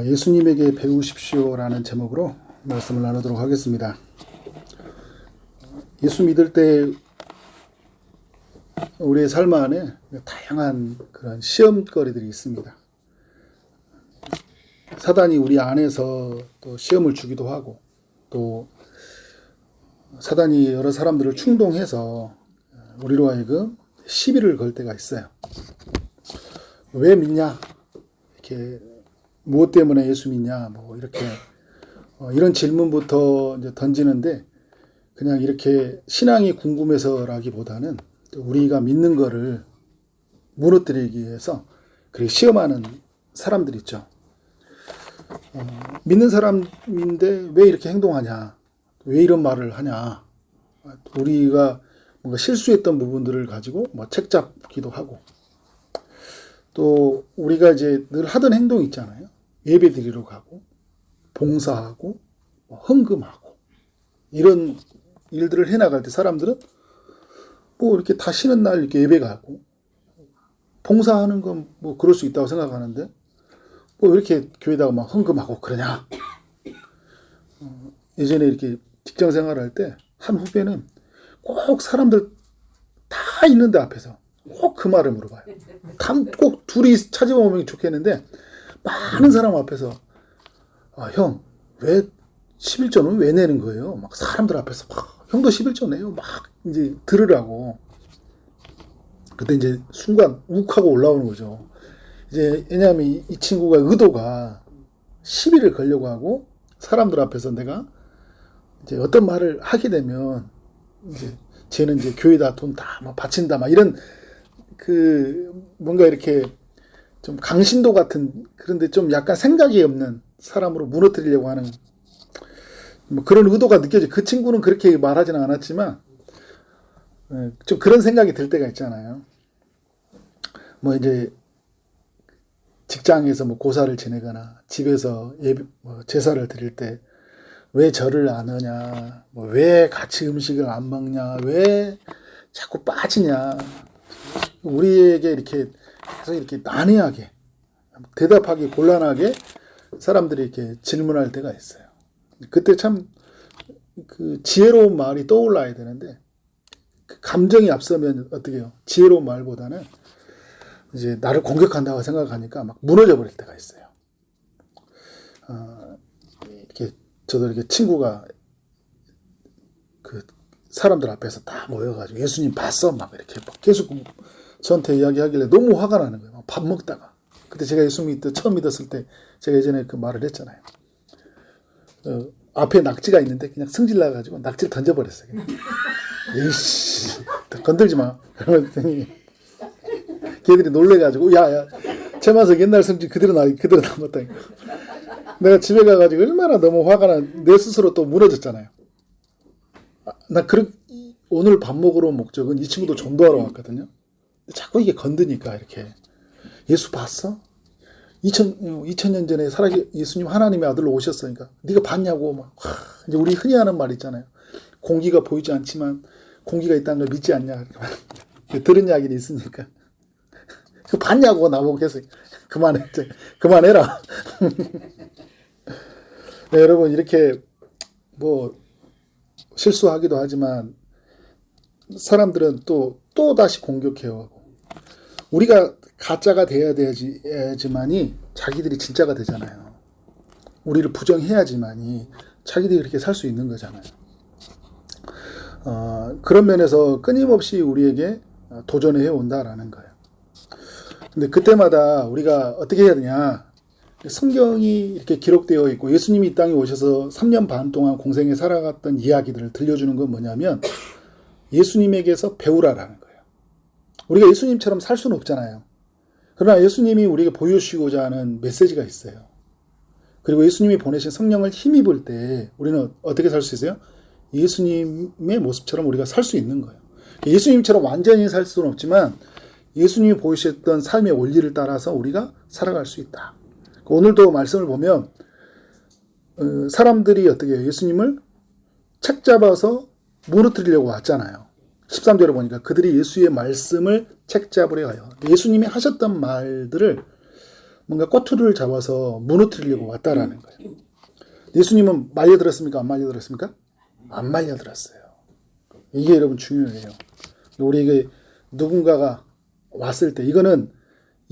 예수님에게 배우십시오라는 제목으로 말씀을 나누도록 하겠습니다. 예수 믿을 때 우리의 삶 안에 다양한 그런 시험거리들이 있습니다. 사단이 우리 안에서 또 시험을 주기도 하고, 또 사단이 여러 사람들을 충동해서 우리로 하여금 시비를 걸 때가 있어요. 왜 믿냐? 이렇게 무엇 때문에 예수 믿냐? 뭐 이렇게 이런 질문부터 이제 던지는데, 그냥 이렇게 신앙이 궁금해서라기보다는 우리가 믿는 거를 무너뜨리기 위해서 그렇게 시험하는 사람들 있죠. 믿는 사람인데 왜 이렇게 행동하냐? 왜 이런 말을 하냐? 우리가 뭔가 실수했던 부분들을 가지고 뭐 책잡기도 하고, 또 우리가 이제 늘 하던 행동이 있잖아요. 예배 드리러 가고, 봉사하고, 헌금하고, 이런 일들을 해나갈 때 사람들은 뭐 이렇게 다 쉬는 날 이렇게 예배 가고, 봉사하는 건 뭐 그럴 수 있다고 생각하는데, 뭐 왜 이렇게 교회다가 막 헌금하고 그러냐? 예전에 이렇게 직장 생활할 때 한 후배는 꼭 사람들 다 있는데 앞에서 꼭 그 말을 물어봐요. 꼭 둘이 찾아보면 좋겠는데, 많은 사람 앞에서 형, 왜 11조는 왜 내는 거예요? 막 사람들 앞에서 막 형도 11조 내요. 막 이제 들으라고. 그때 이제 순간 욱하고 올라오는 거죠. 이제 왜냐하면 이 친구가 의도가 시비를 걸려고 하고, 사람들 앞에서 내가 이제 어떤 말을 하게 되면 이제 쟤는 이제 교회다 돈 다 막 바친다 막 이런 뭔가 이렇게 좀 강신도 같은, 그런데 좀 약간 생각이 없는 사람으로 무너뜨리려고 하는 뭐 그런 의도가 느껴져요. 그 친구는 그렇게 말하지는 않았지만 좀 그런 생각이 들 때가 있잖아요. 뭐 이제 직장에서 뭐 고사를 지내거나 집에서 제사를 드릴 때 왜 절을 안 하냐, 뭐 왜 같이 음식을 안 먹냐, 왜 자꾸 빠지냐, 우리에게 이렇게 계속 이렇게 난해하게, 대답하기 곤란하게 사람들이 이렇게 질문할 때가 있어요. 그때 참 그 지혜로운 말이 떠올라야 되는데, 그 감정이 앞서면 어떻게 해요? 지혜로운 말보다는 이제 나를 공격한다고 생각하니까 막 무너져 버릴 때가 있어요. 이렇게 저도 이렇게 친구가 그 사람들 앞에서 다 모여가지고 예수님 봤어? 막 이렇게 막 계속 저한테 이야기하길래 너무 화가 나는 거예요. 밥 먹다가. 그때 제가 예수 처음 믿었을 때 제가 예전에 그 말을 했잖아요. 앞에 낙지가 있는데 그냥 승질 나가지고 낙지를 던져버렸어요. 에이씨, 건들지 마. 그러더니 걔들이 놀래가지고, 야, 제마석 옛날 성질 그대로 남았다니까. 내가 집에 가가지고 얼마나 너무 화가 내 스스로 또 무너졌잖아요. 오늘 밥 먹으러 온 목적은 이 친구도 전도하러 왔거든요. 자꾸 이게 건드니까 이렇게, 예수 봤어? 2000년 전에 예수님 하나님의 아들로 오셨으니까 네가 봤냐고 막. 이제 우리 흔히 하는 말 있잖아요. 공기가 보이지 않지만 공기가 있다는 걸 믿지 않냐. 들은 이야기는 있으니까. 그 봤냐고 나보고 계속 그만해라. 네, 여러분, 이렇게 뭐 실수하기도 하지만 사람들은 또 다시 공격해요. 우리가 가짜가 돼야 되지만이 자기들이 진짜가 되잖아요. 우리를 부정해야지만이 자기들이 그렇게 살 수 있는 거잖아요. 그런 면에서 끊임없이 우리에게 도전해 온다라는 거예요. 근데 그때마다 우리가 어떻게 해야 되냐? 성경이 이렇게 기록되어 있고 예수님이 이 땅에 오셔서 3년 반 동안 공생에 살아갔던 이야기들을 들려주는 건 뭐냐면, 예수님에게서 배우라라는 거예요. 우리가 예수님처럼 살 수는 없잖아요. 그러나 예수님이 우리에게 보여주시고자 하는 메시지가 있어요. 그리고 예수님이 보내신 성령을 힘입을 때 우리는 어떻게 살 수 있어요? 예수님의 모습처럼 우리가 살 수 있는 거예요. 예수님처럼 완전히 살 수는 없지만 예수님이 보이셨던 삶의 원리를 따라서 우리가 살아갈 수 있다. 오늘도 말씀을 보면 사람들이 어떻게 해요? 예수님을 책 잡아서 무너뜨리려고 왔잖아요. 13절에 보니까 그들이 예수의 말씀을 책 잡으려 하여, 예수님이 하셨던 말들을 뭔가 꼬투리를 잡아서 무너뜨리려고 왔다라는 거예요. 예수님은 말려들었습니까? 안 말려들었습니까? 안 말려들었어요. 이게 여러분 중요해요. 우리에게 누군가가 왔을 때 이거는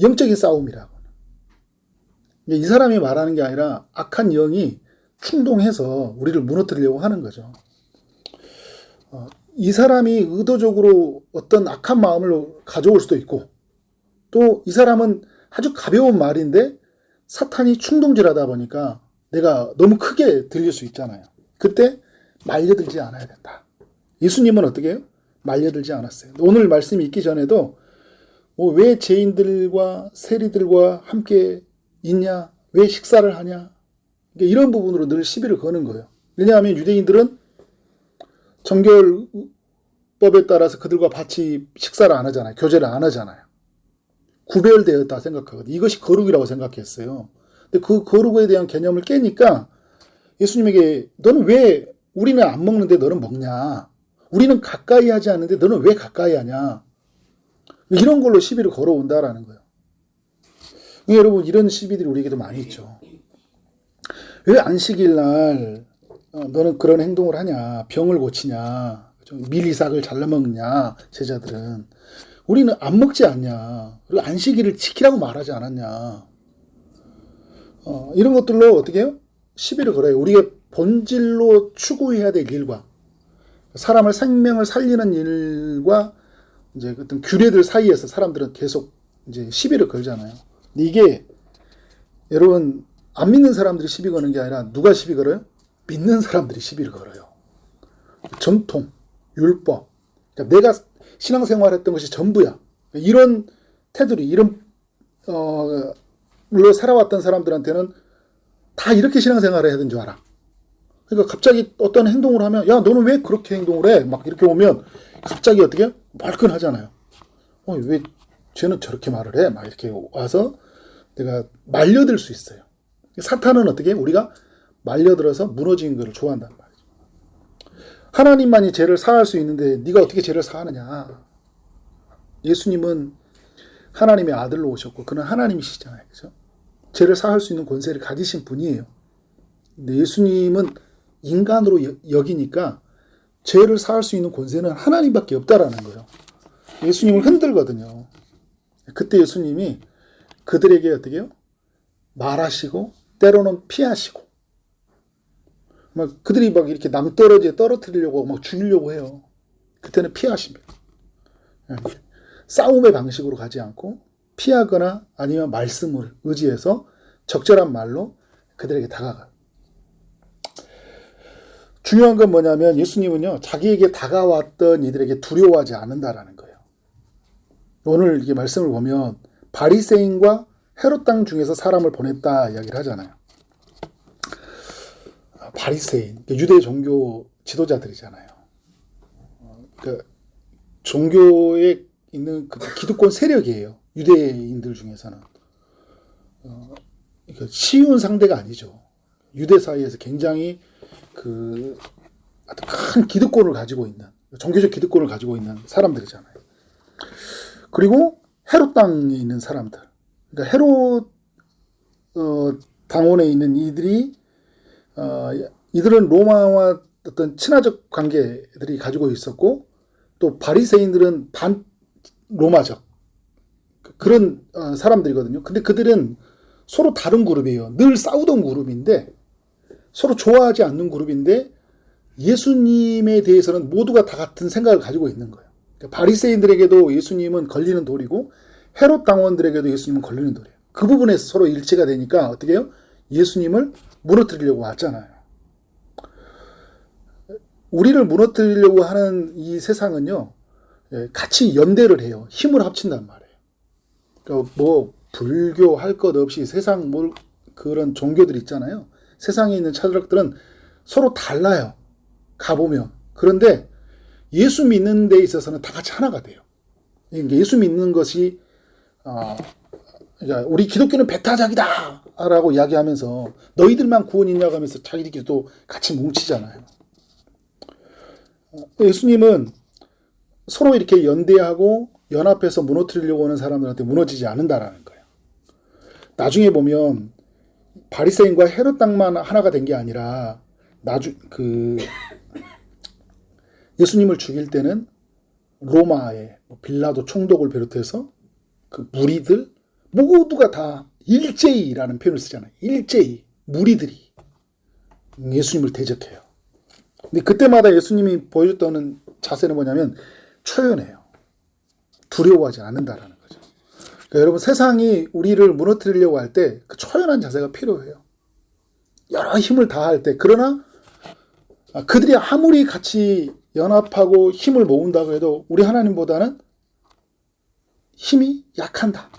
영적인 싸움이라고. 이 사람이 말하는 게 아니라 악한 영이 충동해서 우리를 무너뜨리려고 하는 거죠. 이 사람이 의도적으로 어떤 악한 마음을 가져올 수도 있고, 또 이 사람은 아주 가벼운 말인데 사탄이 충동질하다 보니까 내가 너무 크게 들릴 수 있잖아요. 그때 말려들지 않아야 된다. 예수님은 어떻게 해요? 말려들지 않았어요. 오늘 말씀이 있기 전에도 왜 죄인들과 세리들과 함께 있냐? 왜 식사를 하냐? 이런 부분으로 늘 시비를 거는 거예요. 왜냐하면 유대인들은 정결법에 따라서 그들과 같이 식사를 안 하잖아요. 교제를 안 하잖아요. 구별되었다 생각하거든요. 이것이 거룩이라고 생각했어요. 근데 그 거룩에 대한 개념을 깨니까 예수님에게 너는 왜 우리는 안 먹는데 너는 먹냐? 우리는 가까이 하지 않는데 너는 왜 가까이 하냐? 이런 걸로 시비를 걸어온다라는 거예요. 여러분 이런 시비들이 우리에게도 많이 있죠. 왜 안식일 날 너는 그런 행동을 하냐? 병을 고치냐? 밀이삭을 잘라 먹냐? 제자들은. 우리는 안 먹지 않냐? 그리고 안식일을 지키라고 말하지 않았냐? 이런 것들로 어떻게 해요? 시비를 걸어요. 우리가 본질로 추구해야 될 일과 사람을 생명을 살리는 일과 이제 어떤 규례들 사이에서 사람들은 계속 이제 시비를 걸잖아요. 근데 이게 여러분 안 믿는 사람들이 시비 거는 게 아니라 누가 시비 걸어요? 믿는 사람들이 시비를 걸어요. 전통, 율법. 그러니까 내가 신앙생활했던 것이 전부야. 이런 태도리, 이런 물로 살아왔던 사람들한테는 다 이렇게 신앙생활을 해야 되는 줄 알아. 그러니까 갑자기 어떤 행동을 하면 야 너는 왜 그렇게 행동을 해? 막 이렇게 오면 갑자기 어떻게 말끈하잖아요. 왜 쟤는 저렇게 말을 해? 막 이렇게 와서 내가 말려들 수 있어요. 사탄은 어떻게 해? 우리가 말려들어서 무너지는 것을 좋아한단 말이죠. 하나님만이 죄를 사할 수 있는데 네가 어떻게 죄를 사하느냐. 예수님은 하나님의 아들로 오셨고 그는 하나님이시잖아요. 그죠? 죄를 사할 수 있는 권세를 가지신 분이에요. 근데 예수님은 인간으로 여기니까 죄를 사할 수 있는 권세는 하나님밖에 없다라는 거예요. 예수님을 흔들거든요. 그때 예수님이 그들에게 어떻게 해요? 말하시고 때로는 피하시고 막 그들이 막 이렇게 낭떠러지에 떨어뜨리려고 막 죽이려고 해요. 그때는 피하십니다. 싸움의 방식으로 가지 않고 피하거나 아니면 말씀을 의지해서 적절한 말로 그들에게 다가가요. 중요한 건 뭐냐면 예수님은요 자기에게 다가왔던 이들에게 두려워하지 않는다라는 거예요. 오늘 이게 말씀을 보면 바리새인과 헤롯 땅 중에서 사람을 보냈다 이야기를 하잖아요. 바리새인, 유대 종교 지도자들이잖아요. 그러니까 종교에 있는 그 기득권 세력이에요. 유대인들 중에서는. 그러니까 쉬운 상대가 아니죠. 유대 사이에서 굉장히 그 큰 기득권을 가지고 있는 종교적 기득권을 가지고 있는 사람들이잖아요. 그리고 헤롯 땅에 있는 사람들. 그러니까 헤롯 당원에 있는 이들이 이들은 로마와 어떤 친화적 관계들이 가지고 있었고 또 바리새인들은 반 로마적 그런 사람들이거든요. 근데 그들은 서로 다른 그룹이에요. 늘 싸우던 그룹인데 서로 좋아하지 않는 그룹인데 예수님에 대해서는 모두가 다 같은 생각을 가지고 있는 거예요. 그러니까 바리새인들에게도 예수님은 걸리는 돌이고 헤롯 당원들에게도 예수님은 걸리는 돌이에요. 그 부분에서 서로 일치가 되니까 어떻게 해요? 예수님을 무너뜨리려고 왔잖아요. 우리를 무너뜨리려고 하는 이 세상은요, 같이 연대를 해요. 힘을 합친단 말이에요. 그러니까 뭐 불교 할 것 없이 세상 그런 종교들 있잖아요. 세상에 있는 철학들은 서로 달라요. 가보면. 그런데 예수 믿는 데 있어서는 다 같이 하나가 돼요. 그러니까 예수 믿는 것이 우리 기독교는 배타적이다 라고 이야기하면서 너희들만 구원이 있냐고 하면서 자기들끼리도 같이 뭉치잖아요. 예수님은 서로 이렇게 연대하고 연합해서 무너뜨리려고 하는 사람들한테 무너지지 않는다라는 거예요. 나중에 보면 바리새인과 헤롯 당만 하나가 된 게 아니라 예수님을 죽일 때는 로마의 빌라도 총독을 비롯해서 그 무리들 모두가 다 일제히라는 표현을 쓰잖아요. 일제히 무리들이 예수님을 대적해요. 근데 그때마다 예수님이 보여줬던 자세는 뭐냐면 초연해요. 두려워하지 않는다라는 거죠. 그러니까 여러분, 세상이 우리를 무너뜨리려고 할 때 그 초연한 자세가 필요해요. 여러 힘을 다할 때. 그러나 그들이 아무리 같이 연합하고 힘을 모은다고 해도 우리 하나님보다는 힘이 약한다.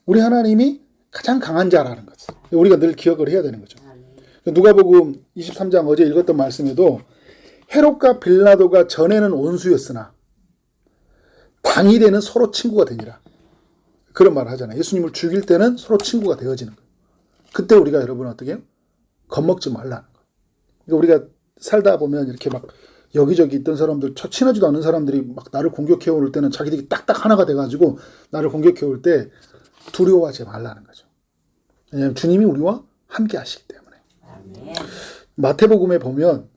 우리 하나님이 가장 강한 자라는 거죠. 우리가 늘 기억을 해야 되는 거죠. 누가복음 23장 어제 읽었던 말씀에도 헤롯과 빌라도가 전에는 원수였으나 당일에는 서로 친구가 되니라. 그런 말을 하잖아요. 예수님을 죽일 때는 서로 친구가 되어지는 거예요. 그때 우리가 여러분 어떻게 해요? 겁먹지 말라는 거예요. 그러니까 우리가 살다 보면 이렇게 막 여기저기 있던 사람들, 친하지도 않은 사람들이 막 나를 공격해 올 때는 자기들이 딱딱 하나가 돼가지고 나를 공격해 올 때 두려워하지 말라는 거죠. 왜냐하면 주님이 우리와 함께 하시기 때문에. 아멘. 마태복음에 보면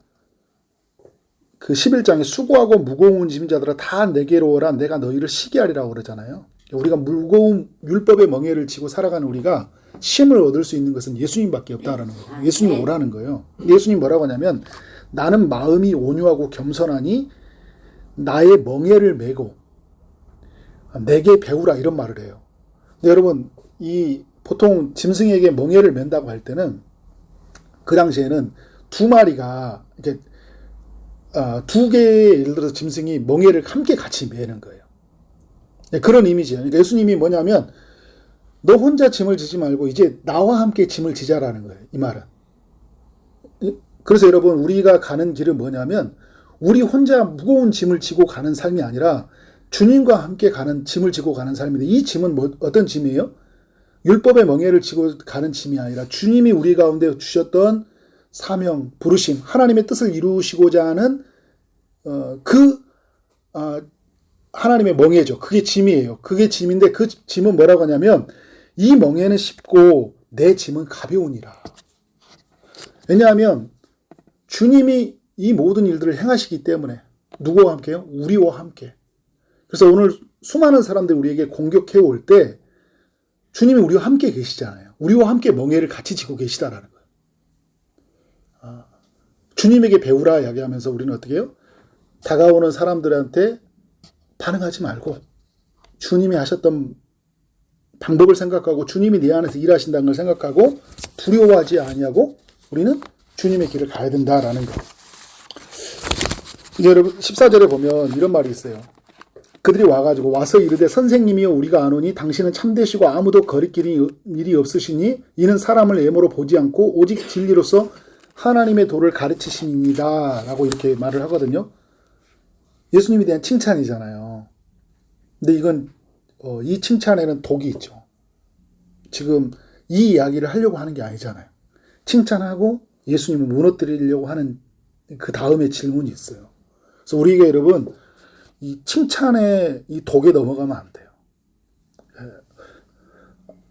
그 11장에 수고하고 무거운 짐 자들아 다 내게로 오라 내가 너희를 쉬게 하리라고 그러잖아요. 우리가 무거운 율법의 멍에를 지고 살아가는 우리가 쉼을 얻을 수 있는 것은 예수님밖에 없다라는 거예요. 예수님 오라는 거예요. 예수님 뭐라고 하냐면 나는 마음이 온유하고 겸손하니 나의 멍에를 메고 내게 배우라 이런 말을 해요. 근데 여러분, 이 보통 짐승에게 멍에를 맨다고 할 때는 그 당시에는 두 마리가 이렇게 두 개의 예를 들어서 짐승이 멍에를 함께 같이 매는 거예요. 그런 이미지예요. 그러니까 예수님이 뭐냐면 너 혼자 짐을 지지 말고 이제 나와 함께 짐을 지자라는 거예요. 이 말은. 그래서 여러분, 우리가 가는 길은 뭐냐면 우리 혼자 무거운 짐을 지고 가는 삶이 아니라 주님과 함께 가는 짐을 지고 가는 삶인데 이 짐은 어떤 짐이에요? 율법의 멍에를 지고 가는 짐이 아니라 주님이 우리 가운데 주셨던 사명, 부르심, 하나님의 뜻을 이루시고자 하는 하나님의 멍에죠. 그게 짐이에요. 그게 짐인데 그 짐은 뭐라고 하냐면 이 멍에는 쉽고 내 짐은 가벼우니라. 왜냐하면 주님이 이 모든 일들을 행하시기 때문에 누구와 함께요? 우리와 함께. 그래서 오늘 수많은 사람들이 우리에게 공격해 올 때 주님이 우리와 함께 계시잖아요. 우리와 함께 멍에를 같이 지고 계시다라는 거예요. 주님에게 배우라 이야기하면서 우리는 어떻게 해요? 다가오는 사람들한테 반응하지 말고 주님이 하셨던 방법을 생각하고 주님이 내 안에서 일하신다는 걸 생각하고 두려워하지 아니하고 우리는 주님의 길을 가야 된다라는 거. 이제 여러분 14절에 보면 이런 말이 있어요. 그들이 와서 이르되 선생님이여 우리가 아노니 당신은 참되시고 아무도 거리끼리 일이 없으시니 이는 사람을 예모로 보지 않고 오직 진리로서 하나님의 도를 가르치심이니다 라고 이렇게 말을 하거든요. 예수님에 대한 칭찬이잖아요. 근데 이건 이 칭찬에는 독이 있죠. 지금 이 이야기를 하려고 하는 게 아니잖아요. 칭찬하고 예수님을 무너뜨리려고 하는 그 다음에 질문이 있어요. 그래서 우리에게 여러분 이 칭찬의 이 독에 넘어가면 안 돼요.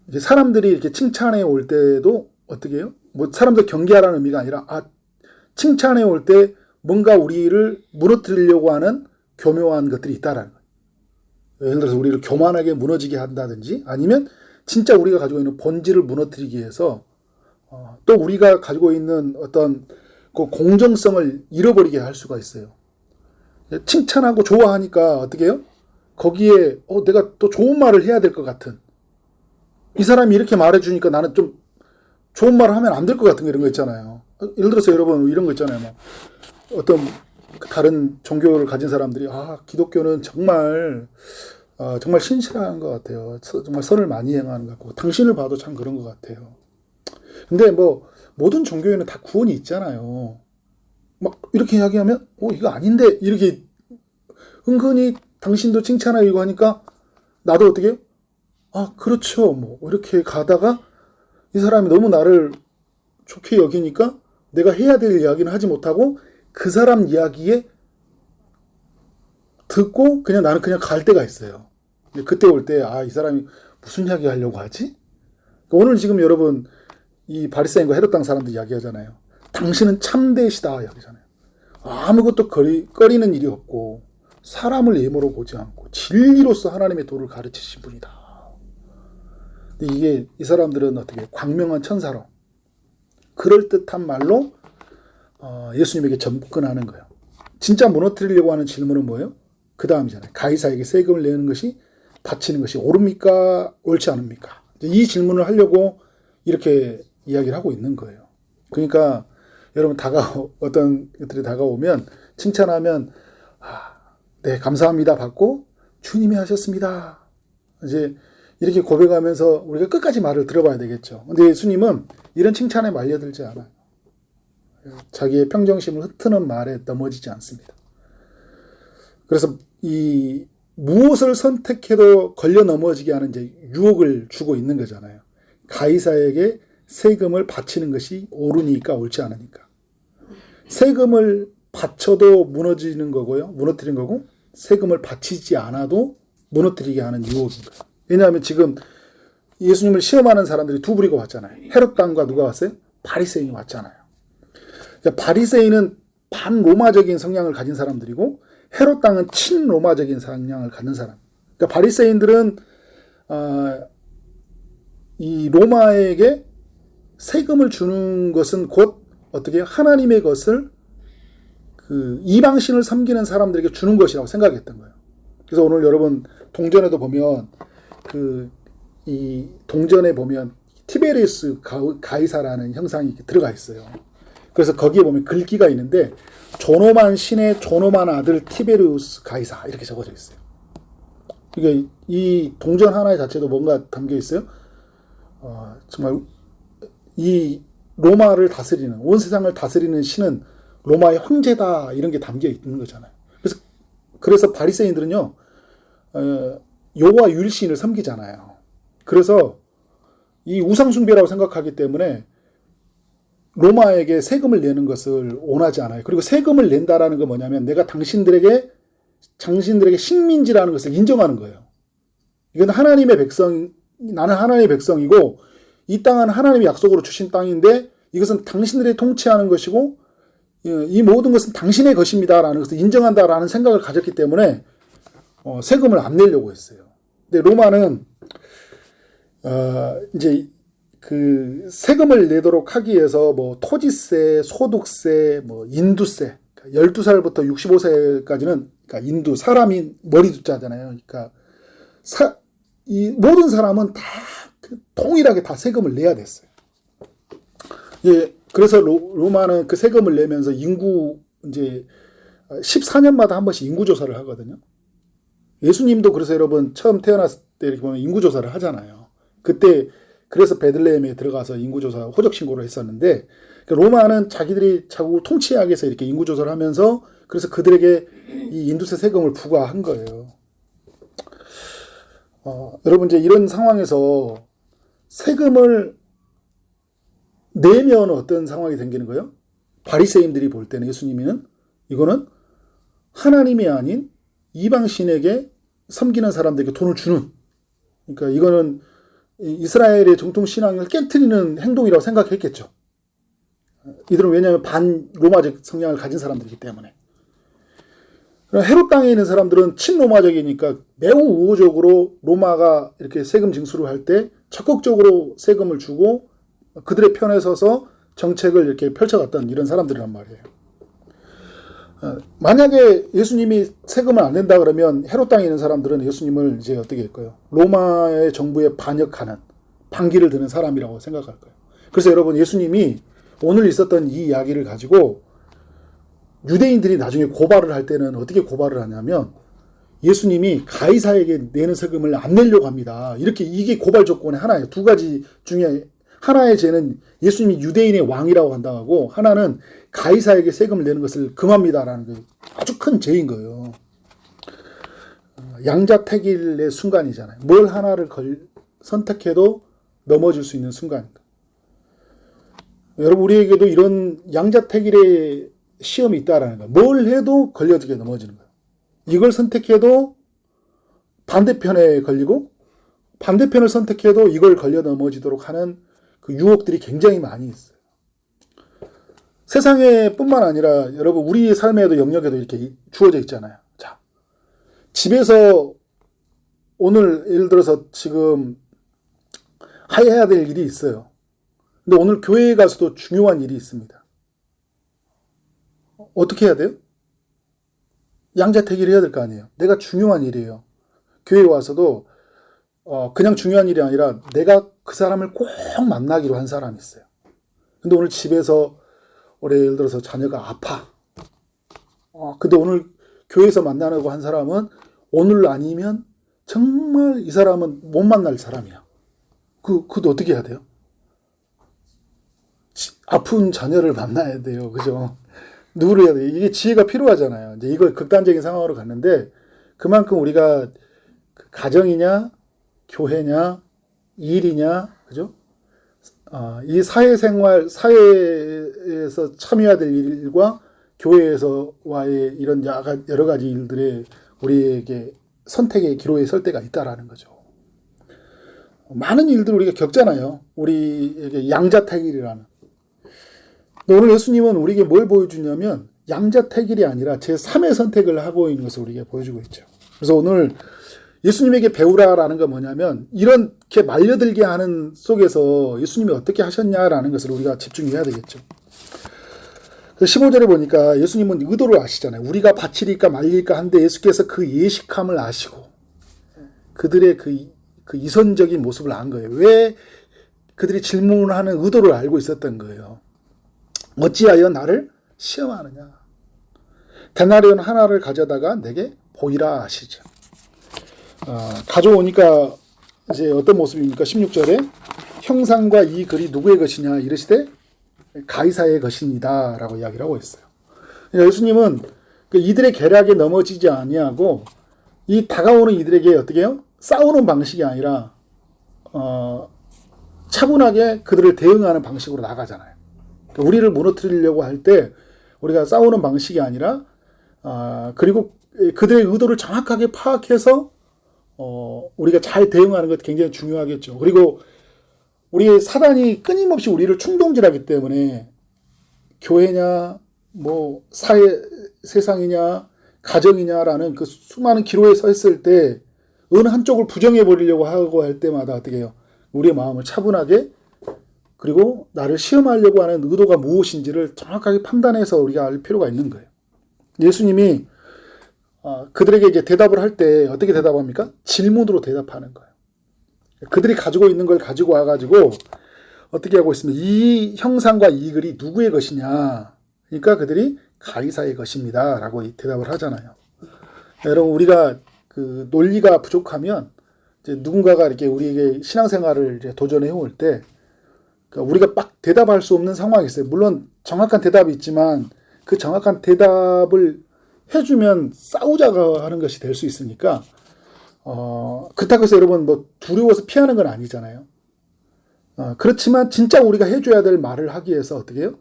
이제 사람들이 이렇게 칭찬해 올 때도 어떻게 해요? 뭐 사람들 경계하라는 의미가 아니라 칭찬해 올 때 뭔가 우리를 무너뜨리려고 하는 교묘한 것들이 있다라는 거예요. 예를 들어서 우리를 교만하게 무너지게 한다든지 아니면 진짜 우리가 가지고 있는 본질을 무너뜨리기 위해서 또 우리가 가지고 있는 어떤 그 공정성을 잃어버리게 할 수가 있어요. 칭찬하고 좋아하니까 어떻게 해요? 거기에 내가 또 좋은 말을 해야 될 것 같은 이 사람이 이렇게 말해주니까 나는 좀 좋은 말을 하면 안 될 것 같은 이런 거 있잖아요. 예를 들어서 여러분 이런 거 있잖아요. 뭐 어떤 다른 종교를 가진 사람들이 기독교는 정말 신실한 것 같아요. 정말 선을 많이 행하는 것 같고 당신을 봐도 참 그런 것 같아요. 근데 뭐 모든 종교에는 다 구원이 있잖아요. 막 이렇게 이야기하면 이거 아닌데 이렇게 은근히 당신도 칭찬하고 하니까 나도 어떻게 해요? 그렇죠. 뭐 이렇게 가다가 이 사람이 너무 나를 좋게 여기니까 내가 해야 될 이야기는 하지 못하고 그 사람 이야기에 듣고 나는 그냥 갈 때가 있어요. 그때 올 때 이 사람이 무슨 이야기 하려고 하지? 오늘 지금 여러분 이 바리새인과 헤롯 땅 사람들 이야기하잖아요. 당신은 참되시다 이야기잖아요. 아무것도 꺼리는 일이 없고 사람을 예모로 보지 않고 진리로서 하나님의 도를 가르치신 분이다. 근데 이게 이 사람들은 어떻게 광명한 천사로 그럴듯한 말로 예수님에게 접근하는 거예요. 진짜 무너뜨리려고 하는 질문은 뭐예요? 그 다음이잖아요. 가이사에게 세금을 내는 것이 바치는 것이 옳습니까? 옳지 않습니까? 이 질문을 하려고 이렇게 이야기를 하고 있는 거예요. 그러니까 여러분 어떤 것들이 다가오면 칭찬하면 네 감사합니다 받고 주님이 하셨습니다. 이제 이렇게 고백하면서 우리가 끝까지 말을 들어봐야 되겠죠. 근데 예수님은 이런 칭찬에 말려들지 않아요. 자기의 평정심을 흩트는 말에 넘어지지 않습니다. 그래서 이 무엇을 선택해도 걸려 넘어지게 하는 이제 유혹을 주고 있는 거잖아요. 가이사에게 세금을 바치는 것이 옳으니까 옳지 않으니까. 세금을 바쳐도 무너지는 거고요. 무너뜨리는 거고 세금을 바치지 않아도 무너뜨리게 하는 유혹인 거예요. 왜냐하면 지금 예수님을 시험하는 사람들이 두 부리고 왔잖아요. 헤롯 땅과 누가 왔어요? 바리새인이 왔잖아요. 그러니까 바리새인은 반로마적인 성향을 가진 사람들이고 헤롯 땅은 친로마적인 성향을 갖는 사람. 그러니까 바리새인들은 이 로마에게 세금을 주는 것은 곧 어떻게 하나님의 것을 그 이방신을 섬기는 사람들에게 주는 것이라고 생각했던 거예요. 그래서 오늘 여러분 동전에도 보면 이 동전에 보면 티베리우스 가이사라는 형상이 들어가 있어요. 그래서 거기에 보면 글귀가 있는데 존엄한 신의 존엄한 아들 티베리우스 가이사 이렇게 적어져 있어요. 이게 이 동전 하나 자체도 뭔가 담겨 있어요. 정말 이 로마를 다스리는 온 세상을 다스리는 신은 로마의 황제다 이런 게 담겨 있는 거잖아요. 그래서 바리새인들은요 여호와 유일신을 섬기잖아요. 그래서 이 우상숭배라고 생각하기 때문에 로마에게 세금을 내는 것을 원하지 않아요. 그리고 세금을 낸다라는 건 뭐냐면 내가 당신들에게 식민지라는 것을 인정하는 거예요. 이건 하나님의 백성, 나는 하나님의 백성이고 이 땅은 하나님의 약속으로 주신 땅인데 이것은 당신들이 통치하는 것이고 이 모든 것은 당신의 것입니다라는 것을 인정한다라는 생각을 가졌기 때문에 세금을 안 내려고 했어요. 근데 로마는 이제 그 세금을 내도록 하기 위해서 뭐 토지세, 소득세, 뭐 인두세, 12살부터 65세까지는 그러니까 인두 사람이 머리 두자잖아요. 그러니까 이 모든 사람은 다 동일하게 다 세금을 내야 됐어요. 예, 그래서 로마는 그 세금을 내면서 인구 이제 14년마다 한 번씩 인구 조사를 하거든요. 예수님도 그래서 여러분 처음 태어났을 때 이렇게 보면 인구 조사를 하잖아요. 그때 그래서 베들레헴에 들어가서 인구조사 호적 신고를 했었는데 로마는 자기들이 자국을 통치하기 위해서 이렇게 인구조사를 하면서 그래서 그들에게 이 인두세 세금을 부과한 거예요. 여러분 이제 이런 상황에서 세금을 내면 어떤 상황이 생기는 거예요? 바리새인들이 볼 때는 예수님은 이거는 하나님이 아닌 이방신에게 섬기는 사람들에게 돈을 주는, 그러니까 이거는 이스라엘의 정통 신앙을 깨트리는 행동이라고 생각했겠죠. 이들은 왜냐하면 반로마적 성향을 가진 사람들이기 때문에. 헤롯 땅에 있는 사람들은 친로마적이니까 매우 우호적으로 로마가 이렇게 세금 징수를 할 때 적극적으로 세금을 주고 그들의 편에 서서 정책을 이렇게 펼쳐갔던 이런 사람들이란 말이에요. 만약에 예수님이 세금을 안 낸다 그러면 헤롯 땅에 있는 사람들은 예수님을 이제 어떻게 할까요? 로마의 정부에 반역하는 반기를 드는 사람이라고 생각할 거예요. 그래서 여러분 예수님이 오늘 있었던 이 이야기를 가지고 유대인들이 나중에 고발을 할 때는 어떻게 고발을 하냐면 예수님이 가이사에게 내는 세금을 안 내려고 합니다. 이렇게 이게 고발 조건의 하나예요. 두 가지 중에 하나의 죄는 예수님이 유대인의 왕이라고 한다고 하나는 가이사에게 세금을 내는 것을 금합니다라는 게 아주 큰 죄인 거예요. 양자택일의 순간이잖아요. 뭘 하나를 선택해도 넘어질 수 있는 순간입니다. 여러분 우리에게도 이런 양자택일의 시험이 있다라는 거예요. 뭘 해도 걸려지게 넘어지는 거예요. 이걸 선택해도 반대편에 걸리고 반대편을 선택해도 이걸 걸려 넘어지도록 하는 그 유혹들이 굉장히 많이 있어요. 세상에 뿐만 아니라 여러분 우리 삶에도 영역에도 이렇게 주어져 있잖아요. 자, 집에서 오늘 예를 들어서 지금 해야 될 일이 있어요. 근데 오늘 교회에 가서도 중요한 일이 있습니다. 어떻게 해야 돼요? 양자택일을 해야 될 거 아니에요. 내가 중요한 일이에요. 교회에 와서도 그냥 중요한 일이 아니라 내가 그 사람을 꼭 만나기로 한 사람이 있어요. 근데 오늘 집에서 예를 들어서 자녀가 아파. 근데 오늘 교회에서 만나려고 한 사람은 오늘 아니면 정말 이 사람은 못 만날 사람이야. 그것도 어떻게 해야 돼요? 아픈 자녀를 만나야 돼요. 그죠? 누구를 해야 돼요? 이게 지혜가 필요하잖아요. 이제 이걸 극단적인 상황으로 갔는데 그만큼 우리가 가정이냐, 교회냐, 일이냐, 그죠? 이 사회생활, 사회에서 참여해야 될 일과 교회에서와의 이런 여러 가지 일들에 우리에게 선택의 기로에 설 때가 있다라는 거죠. 많은 일들을 우리가 겪잖아요. 우리에게 양자택일이라는. 오늘 예수님은 우리에게 뭘 보여주냐면 양자택일이 아니라 제3의 선택을 하고 있는 것을 우리에게 보여주고 있죠. 그래서 오늘 예수님에게 배우라라는 건 뭐냐면 이렇게 말려들게 하는 속에서 예수님이 어떻게 하셨냐라는 것을 우리가 집중해야 되겠죠. 15절에 보니까 예수님은 의도를 아시잖아요. 우리가 바칠까 말릴까 한데 예수께서 그 예식함을 아시고 그들의 그 이선적인 모습을 안 거예요. 왜 그들이 질문을 하는 의도를 알고 있었던 거예요. 어찌하여 나를 시험하느냐. 데나리온 하나를 가져다가 내게 보이라 하시죠. 가져오니까 이제 어떤 모습입니까? 16절에 형상과 이 글이 누구의 것이냐 이르시되 가이사의 것입니다 라고 이야기를 하고 있어요. 그러니까 예수님은 이들의 계략에 넘어지지 아니하고 이 다가오는 이들에게 어떻게 해요? 싸우는 방식이 아니라 차분하게 그들을 대응하는 방식으로 나가잖아요. 그러니까 우리를 무너뜨리려고 할 때 우리가 싸우는 방식이 아니라 그리고 그들의 의도를 정확하게 파악해서 우리가 잘 대응하는 것도 굉장히 중요하겠죠. 그리고 우리의 사단이 끊임없이 우리를 충동질하기 때문에 교회냐, 뭐 세상이냐, 가정이냐라는 그 수많은 기로에 서 있을 때 어느 한쪽을 부정해 버리려고 하고 할 때마다 어떻게 해요? 우리의 마음을 차분하게 그리고 나를 시험하려고 하는 의도가 무엇인지를 정확하게 판단해서 우리가 알 필요가 있는 거예요. 예수님이 그들에게 이제 대답을 할 때 어떻게 대답합니까? 질문으로 대답하는 거예요. 그들이 가지고 있는 걸 가지고 와가지고 어떻게 하고 있습니다. 이 형상과 이 글이 누구의 것이냐. 그러니까 그들이 가이사의 것입니다. 라고 대답을 하잖아요. 여러분 우리가 그 논리가 부족하면 이제 누군가가 이렇게 우리에게 신앙생활을 이제 도전해 올 때 우리가 막 대답할 수 없는 상황이 있어요. 물론 정확한 대답이 있지만 그 정확한 대답을 해주면 싸우자가 하는 것이 될 수 있으니까 그렇다고 해서 여러분 뭐 두려워서 피하는 건 아니잖아요. 그렇지만 진짜 우리가 해줘야 될 말을 하기 위해서 어떻게 해요?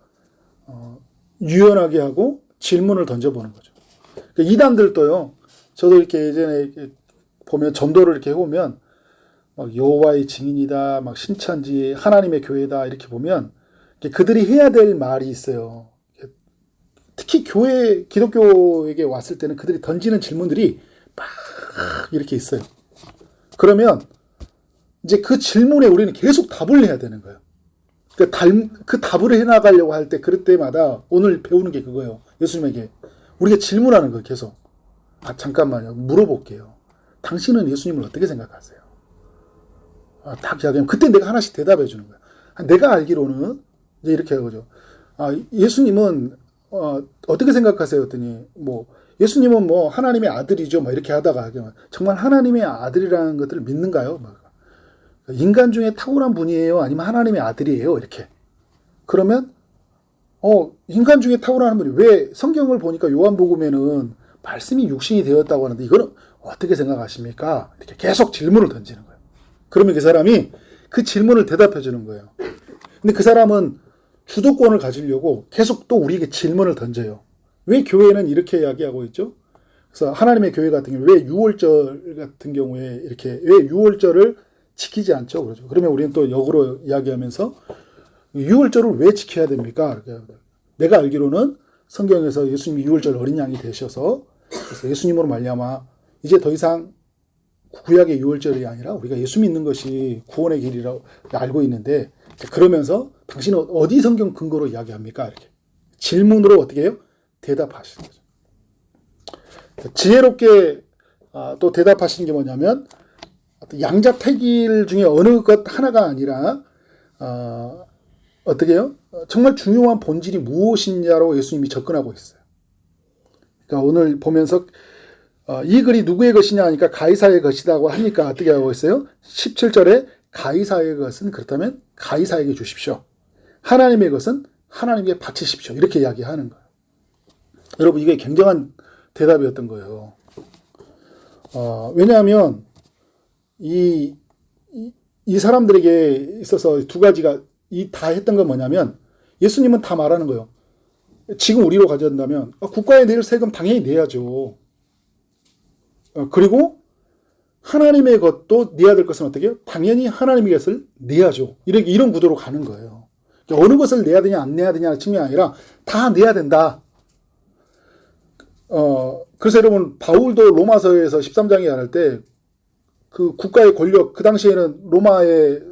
유연하게 하고 질문을 던져보는 거죠. 그러니까 이단들도요. 저도 이렇게 예전에 이렇게 보면 전도를 이렇게 해보면 막 여호와의 증인이다, 막 신천지 하나님의 교회다 이렇게 보면 그들이 해야 될 말이 있어요. 특히 교회 기독교에게 왔을 때는 그들이 던지는 질문들이 막 이렇게 있어요. 그러면 이제 그 질문에 우리는 계속 답을 해야 되는 거예요. 그 답을 해나가려고 할 때 그럴 때마다 오늘 배우는 게 그거예요. 예수님에게 우리가 질문하는 거예요. 계속. 잠깐만요. 물어볼게요. 당신은 예수님을 어떻게 생각하세요? 딱 이야기하면 그때 내가 하나씩 대답해 주는 거예요. 내가 알기로는 이제 이렇게 하죠. 예수님은 어떻게 생각하세요? 했더니 뭐 예수님은 뭐 하나님의 아들이죠. 뭐 이렇게 하다가 정말 하나님의 아들이라는 것들을 믿는가요? 인간 중에 탁월한 분이에요? 아니면 하나님의 아들이에요? 이렇게. 그러면 인간 중에 탁월한 분이 왜 성경을 보니까 요한복음에는 말씀이 육신이 되었다고 하는데 이거는 어떻게 생각하십니까? 이렇게 계속 질문을 던지는 거예요. 그러면 그 사람이 그 질문을 대답해 주는 거예요. 근데 그 사람은 주도권을 가지려고 계속 또 우리에게 질문을 던져요. 왜 교회는 이렇게 이야기하고 있죠? 그래서 하나님의 교회 같은 경우 왜 유월절 같은 경우에 이렇게 왜 유월절을 지키지 않죠. 그러죠. 그러면 우리는 또 역으로 이야기하면서 유월절을 왜 지켜야 됩니까? 내가 알기로는 성경에서 예수님이 유월절 어린 양이 되셔서 그래서 예수님으로 말미암아 이제 더 이상 구약의 유월절이 아니라 우리가 예수 믿는 것이 구원의 길이라고 알고 있는데 그러면서 당신은 어디 성경 근거로 이야기합니까? 이렇게 질문으로 어떻게 해요? 대답하시는 거죠. 지혜롭게 또 대답하시는 게 뭐냐면 양자택일 중에 어느 것 하나가 아니라 어떻게 해요? 정말 중요한 본질이 무엇이냐로 예수님이 접근하고 있어요. 그러니까 오늘 보면서 이 글이 누구의 것이냐 하니까 가이사의 것이라고 하니까 어떻게 하고 있어요? 17절에 가이사의 것은 그렇다면 가이사에게 주십시오. 하나님의 것은 하나님께 바치십시오. 이렇게 이야기하는 거예요. 여러분 이게 굉장한 대답이었던 거예요. 왜냐하면 이 사람들에게 있어서 두 가지가 다 했던 건 뭐냐면 예수님은 다 말하는 거예요. 지금 우리로 가져온다면 국가에 낼 세금 당연히 내야죠. 그리고 하나님의 것도 내야 될 것은 어떻게 해요? 당연히 하나님의 것을 내야죠. 이런 구도로 가는 거예요. 어느 것을 내야 되냐 안 내야 되냐는 측면이 아니라 다 내야 된다. 그래서 여러분 바울도 로마서에서 13장에 말할 때 그 국가의 권력 그 당시에는 로마의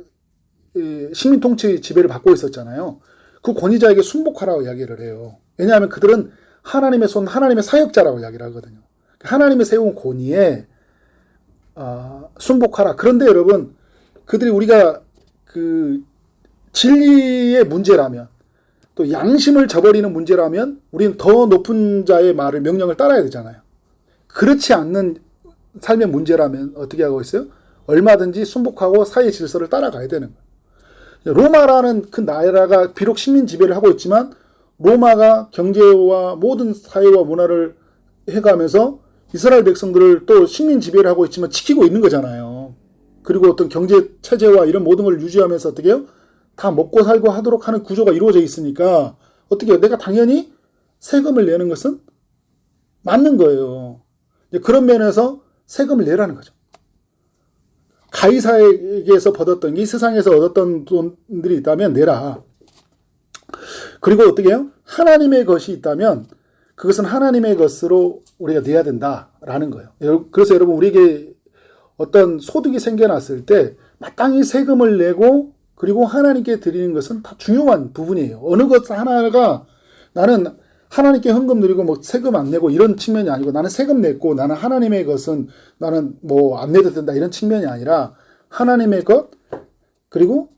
식민 통치 지배를 받고 있었잖아요. 그 권위자에게 순복하라고 이야기를 해요. 왜냐하면 그들은 하나님의 손, 하나님의 사역자라고 이야기를 하거든요. 하나님의 세운 권위에 순복하라. 그런데 여러분 그들이 우리가 그 진리의 문제라면 또 양심을 저버리는 문제라면 우리는 더 높은 자의 말을 명령을 따라야 되잖아요. 그렇지 않는 삶의 문제라면 어떻게 하고 있어요? 얼마든지 순복하고 사회 질서를 따라가야 되는 거예요. 로마라는 그 나라가 비록 식민 지배를 하고 있지만 로마가 경제와 모든 사회와 문화를 해가면서 이스라엘 백성들을 또 식민 지배를 하고 있지만 지키고 있는 거잖아요. 그리고 어떤 경제 체제와 이런 모든 걸 유지하면서 어떻게 해요? 다 먹고 살고 하도록 하는 구조가 이루어져 있으니까 어떻게 해요? 내가 당연히 세금을 내는 것은 맞는 거예요. 그런 면에서 세금을 내라는 거죠. 가이사에게서 받았던 이 세상에서 얻었던 돈들이 있다면 내라. 그리고 어떻게 해요? 하나님의 것이 있다면 그것은 하나님의 것으로 우리가 내야 된다라는 거예요. 그래서 여러분 우리에게 어떤 소득이 생겨났을 때 마땅히 세금을 내고 그리고 하나님께 드리는 것은 다 중요한 부분이에요. 어느 것 하나가 나는 하나님께 헌금 드리고 뭐 세금 안 내고 이런 측면이 아니고 나는 세금 냈고 나는 하나님의 것은 나는 뭐 안 내도 된다 이런 측면이 아니라 하나님의 것 그리고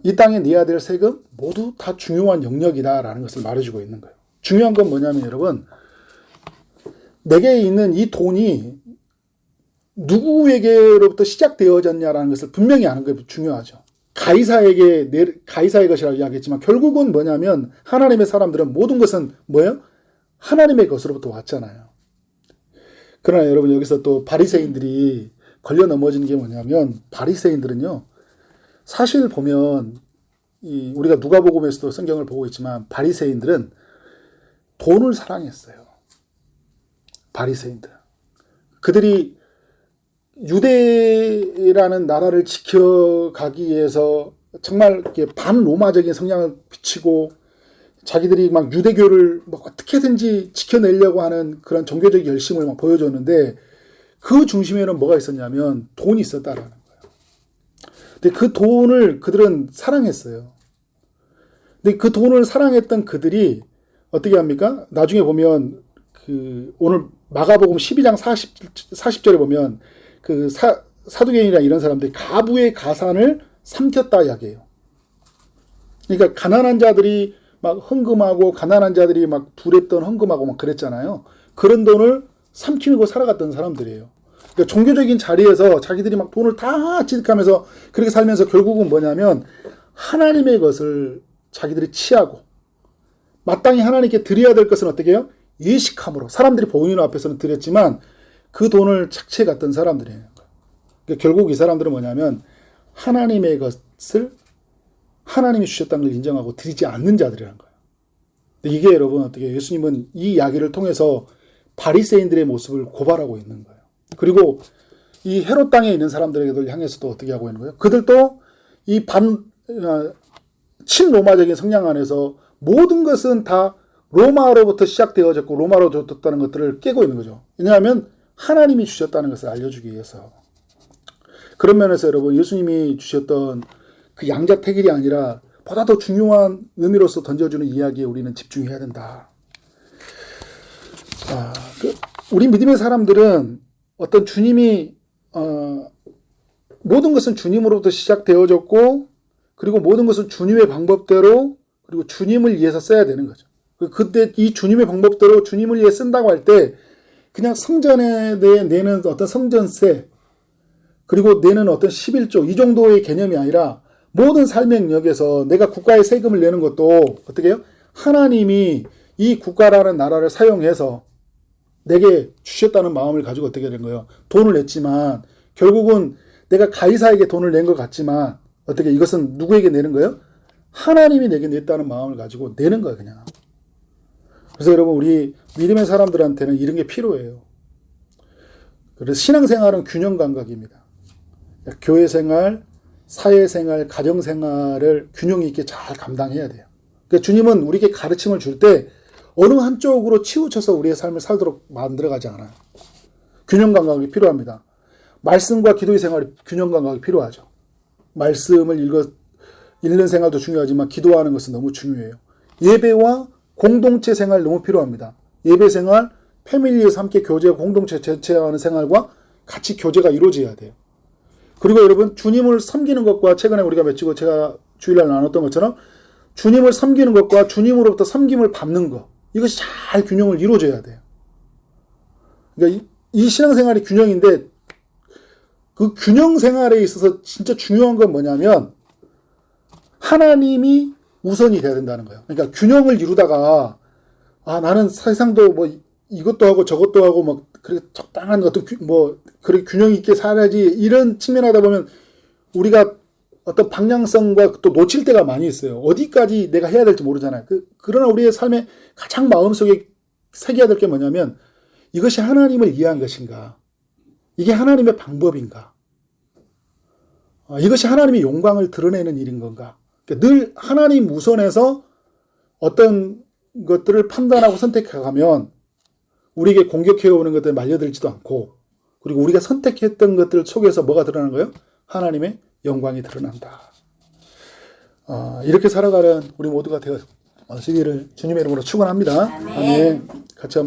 이 땅에 내야 될 세금 모두 다 중요한 영역이다라는 것을 말해주고 있는 거예요. 중요한 건 뭐냐면 여러분 내게 있는 이 돈이 누구에게로부터 시작되어졌냐라는 것을 분명히 아는 게 중요하죠. 가이사의 것이라고 이야기했지만 결국은 뭐냐면 하나님의 사람들은 모든 것은 뭐예요? 하나님의 것으로부터 왔잖아요. 그러나 여러분 여기서 또 바리새인들이 걸려 넘어지는 게 뭐냐면 바리새인들은요 사실 보면 우리가 누가복음에서도 성경을 보고 있지만 바리새인들은 돈을 사랑했어요. 바리새인들. 그들이 유대라는 나라를 지켜가기 위해서 정말 반로마적인 성향을 비치고 자기들이 막 유대교를 막 어떻게든지 지켜내려고 하는 그런 종교적 열심을 막 보여줬는데 그 중심에는 뭐가 있었냐면 돈이 있었다라는 거예요. 근데 그 돈을 그들은 사랑했어요. 근데 그 돈을 사랑했던 그들이 어떻게 합니까? 나중에 보면 오늘 마가복음 12장 40절에 보면 그 사두개인이나 이런 사람들이 가부의 가산을 삼켰다 이야기해요. 그러니까 가난한 자들이 막 헌금하고 가난한 자들이 막 두렵던 헌금하고 막 그랬잖아요. 그런 돈을 삼키고 살아갔던 사람들이에요. 그러니까 종교적인 자리에서 자기들이 막 돈을 다 취득하면서 그렇게 살면서 결국은 뭐냐면 하나님의 것을 자기들이 취하고 마땅히 하나님께 드려야 될 것은 어떻게 해요? 예식함으로 사람들이 보이는 앞에서는 드렸지만 그 돈을 착취해 갔던 사람들이에요. 그러니까 결국 이 사람들은 뭐냐면 하나님의 것을 하나님이 주셨다는 걸 인정하고 드리지 않는 자들이라는 거예요. 근데 이게 여러분 어떻게 예수님은 이 이야기를 통해서 바리새인들의 모습을 고발하고 있는 거예요. 그리고 이 헤롯 땅에 있는 사람들에게도 향해서도 어떻게 하고 있는 거예요? 그들도 이 친로마적인 성향 안에서 모든 것은 다 로마로부터 시작되어졌고 로마로 줬다는 것들을 깨고 있는 거죠. 왜냐하면 하나님이 주셨다는 것을 알려주기 위해서. 그런 면에서 여러분, 예수님이 주셨던 그 양자택일이 아니라 보다 더 중요한 의미로서 던져주는 이야기에 우리는 집중해야 된다. 우리 믿음의 사람들은 어떤 주님이 모든 것은 주님으로부터 시작되어졌고, 그리고 모든 것은 주님의 방법대로, 그리고 주님을 위해서 써야 되는 거죠. 그때 이 주님의 방법대로 주님을 위해 쓴다고 할 때 그냥 성전에 대해 내는 어떤 성전세, 그리고 내는 어떤 11조 이 정도의 개념이 아니라 모든 삶의 영역에서 내가 국가에 세금을 내는 것도 어떻게 해요? 하나님이 이 국가라는 나라를 사용해서 내게 주셨다는 마음을 가지고 어떻게 된 거예요? 돈을 냈지만 결국은 내가 가이사에게 돈을 낸 것 같지만 어떻게 이것은 누구에게 내는 거예요? 하나님이 내게 냈다는 마음을 가지고 내는 거예요, 그냥. 그래서 여러분, 우리 믿음의 사람들한테는 이런 게 필요해요. 그래서 신앙생활은 균형 감각입니다. 교회 생활, 사회 생활, 가정 생활을 균형 있게 잘 감당해야 돼요. 그러니까 주님은 우리에게 가르침을 줄 때 어느 한쪽으로 치우쳐서 우리의 삶을 살도록 만들어가지 않아요. 균형 감각이 필요합니다. 말씀과 기도의 생활이 균형 감각이 필요하죠. 말씀을 읽는 생활도 중요하지만 기도하는 것은 너무 중요해요. 예배와 공동체 생활 너무 필요합니다. 예배 생활, 패밀리에서 함께 교제, 공동체 제체하는 생활과 같이 교제가 이루어져야 돼요. 그리고 여러분, 주님을 섬기는 것과 최근에 우리가 맺히고 제가 주일날 나눴던 것처럼 주님을 섬기는 것과 주님으로부터 섬김을 받는 것, 이것이 잘 균형을 이루어져야 돼요. 그러니까 이 신앙생활이 균형인데 그 균형 생활에 있어서 진짜 중요한 건 뭐냐면 하나님이 우선이 돼야 된다는 거예요. 그러니까 균형을 이루다가 나는 세상도 뭐 이것도 하고 저것도 하고 뭐 그렇게 적당한 어떤 그렇게 균형 있게 살아야지 이런 측면 하다 보면 우리가 어떤 방향성과 또 놓칠 때가 많이 있어요. 어디까지 내가 해야 될지 모르잖아요. 그러나 우리의 삶에 가장 마음속에 새겨야 될 게 뭐냐면 이것이 하나님을 위한 것인가? 이게 하나님의 방법인가? 이것이 하나님의 영광을 드러내는 일인 건가? 그러니까 늘 하나님 우선에서 어떤 것들을 판단하고 선택해가면 우리에게 공격해오는 것들에 말려들지도 않고, 그리고 우리가 선택했던 것들 속에서 뭐가 드러나는 거예요? 하나님의 영광이 드러난다. 이렇게 살아가는 우리 모두가 되어지기를 주님의 이름으로 축원합니다. 아멘. 같이 한번